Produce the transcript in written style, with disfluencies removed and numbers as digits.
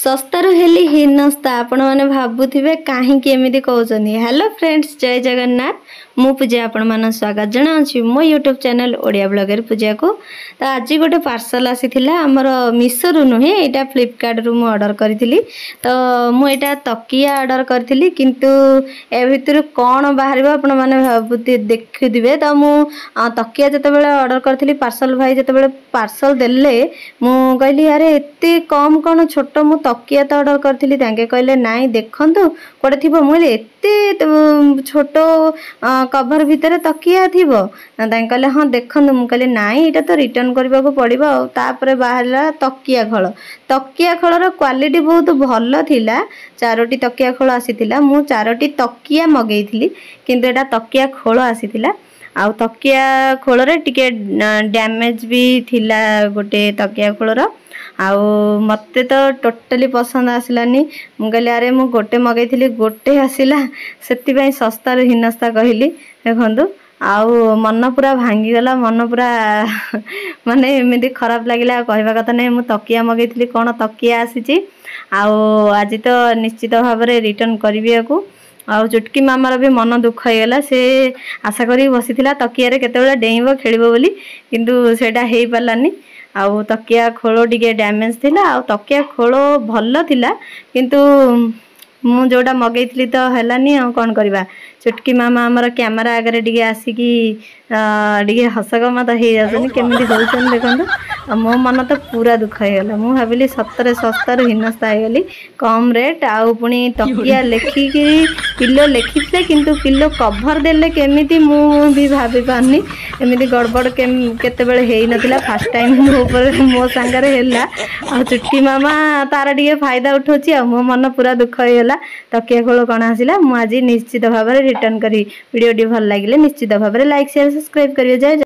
ଶସ୍ତାରୁ ହେଲି ହୀନସ୍ତା ଆପଣ ମାନେ ଭାବୁଥିବେ କାହିଁକି ଏମିତି କହୁଛନ୍ତି। ହ୍ୟାଲୋ ଫ୍ରେଣ୍ଡସ୍, ଜୟ ଜଗନ୍ନାଥ। ମୁଁ ପୂଜା ଆପଣମାନଙ୍କୁ ସ୍ୱାଗତ ଜଣାଉଛି ମୋ ୟୁଟ୍ୟୁବ୍ ଚ୍ୟାନେଲ୍ ଓଡ଼ିଆ ବ୍ଲଗର ପୂଜାକୁ। ତ ଆଜି ଗୋଟେ ପାର୍ସଲ ଆସିଥିଲା ଆମର ମିଶୋରୁ ନୁହେଁ, ଏଇଟା ଫ୍ଲିପକାର୍ଟରୁ ମୁଁ ଅର୍ଡ଼ର କରିଥିଲି। ତ ମୁଁ ଏଇଟା ତକିଆ ଅର୍ଡ଼ର କରିଥିଲି, କିନ୍ତୁ ଏ ଭିତରୁ କ'ଣ ବାହାରିବ ଆପଣମାନେ ଦେଖୁଥିବେ। ତ ମୁଁ ତକିଆ ଯେତେବେଳେ ଅର୍ଡ଼ର କରିଥିଲି, ପାର୍ସଲ ଭାଇ ଯେତେବେଳେ ପାର୍ସଲ ଦେଲେ, ମୁଁ କହିଲି ଆରେ ଏତେ କମ୍ କ'ଣ ଛୋଟ, ମୁଁ ତକିଆ ତ ଅର୍ଡ଼ର କରିଥିଲି। ତାଙ୍କେ କହିଲେ ନାଇଁ ଦେଖନ୍ତୁ କୁଆଡ଼େ ଥିବ। ମୁଁ କହିଲି ଏତେ ଛୋଟ କଭର ଭିତରେ ତକିଆ ଥିବ। ତାଙ୍କେ କହିଲେ ହଁ ଦେଖନ୍ତୁ। ମୁଁ କହିଲି ନାଇଁ ଏଇଟା ତ ରିଟର୍ନ କରିବାକୁ ପଡ଼ିବ। ଆଉ ତାପରେ ବାହାରିଲା ତକିଆ ଖୋଳ। ତକିଆ ଖୋଳର କ୍ୱାଲିଟି ବହୁତ ଭଲ ଥିଲା। 4ଟି ତକିଆ ଖୋଳ ଆସିଥିଲା। ମୁଁ 4ଟି ତକିଆ ମଗେଇଥିଲି, କିନ୍ତୁ ଏଇଟା ତକିଆ ଖୋଳ ଆସିଥିଲା। ଆଉ ତକିଆ ଖୋଳରେ ଟିକେ ଡ୍ୟାମେଜ ବି ଥିଲା ଗୋଟେ ତକିଆ ଖୋଳର। ଆଉ ମୋତେ ତ ଟୋଟାଲି ପସନ୍ଦ ଆସିଲାନି। ମୁଁ କହିଲି ଆରେ ମୁଁ ଗୋଟେ ମଗେଇଥିଲି, ଗୋଟେ ଆସିଲା। ସେଥିପାଇଁ ଶସ୍ତାରୁ ହୀନସ୍ତା କହିଲି। ଦେଖନ୍ତୁ, ଆଉ ମନ ପୁରା ଭାଙ୍ଗିଗଲା। ମନ ପୁରା ମାନେ ଏମିତି ଖରାପ ଲାଗିଲା, ଆଉ କହିବା କଥା ନାହିଁ। ମୁଁ ତକିଆ ମଗେଇଥିଲି, କ'ଣ ତକିଆ ଆସିଛି। ଆଉ ଆଜି ତ ନିଶ୍ଚିତ ଭାବରେ ରିଟର୍ନ କରିବି ୟାକୁ। ଆଉ ଚୁଟକି ମାମାର ବି ମନ ଦୁଃଖ ହେଇଗଲା। ସେ ଆଶା କରିକି ବସିଥିଲା ତକିଆରେ କେତେବେଳେ ଡେଇଁବ ଖେଳିବ ବୋଲି, କିନ୍ତୁ ସେଇଟା ହେଇପାରିଲାନି। ଆଉ ତକିଆ ଖୋଳ ଟିକେ ଡ୍ୟାମେଜ ଥିଲା। ଆଉ ତକିଆ ଖୋଳ ଭଲ ଥିଲା, କିନ୍ତୁ ମୁଁ ଯେଉଁଟା ମଗେଇଥିଲି ତ ହେଲାନି। ଆଉ କ'ଣ କରିବା। ଚୁଟକି ମାମା ଆମର କ୍ୟାମେରା ଆଗରେ ଟିକେ ଆସିକି ଟିକେ ହସଗମାତ ହେଇଯାଉଛନ୍ତି। କେମିତି ହେଉଛନ୍ତି ଦେଖନ୍ତୁ। ଆଉ ମୋ ମନ ତ ପୁରା ଦୁଃଖ ହେଇଗଲା। ମୁଁ ଭାବିଲି ସତରେ ଶସ୍ତାରୁ ହୀନସ୍ତା ହେଇଗଲି। କମ୍ ରେଟ୍, ଆଉ ପୁଣି ତକିଆ ଲେଖିକିରି ପିଲୋ ଲେଖିଥିଲେ, କିନ୍ତୁ ପିଲୋ କଭର ଦେଲେ କେମିତି ମୁଁ ବି ଭାବି ପାରୁନି। ଏମିତି ଗଡ଼ବଡ଼ କେତେବେଳେ ହେଇନଥିଲା। ଫାଷ୍ଟ ଟାଇମ୍ ମୋ ସାଙ୍ଗରେ ହେଲା। ଆଉ ଚୁଟକି ମାମା ତାର ଟିକେ ଫାଇଦା ଉଠାଉଛି। ଆଉ ମୋ ମନ ପୁରା ଦୁଃଖ ହେଇଗଲା। ତକିଆ ଖୋଳ କ'ଣ ଆସିଲା, ମୁଁ ଆଜି ନିଶ୍ଚିତ ଭାବରେ ରିଟର୍ନ କରିବି। ଭିଡ଼ିଓଟି ଭଲ ଲାଗିଲେ ନିଶ୍ଚିତ ଭାବରେ ଲାଇକ୍, ସେୟାର, ସବସ୍କ୍ରାଇବ୍ କରିବେ। ଜୟ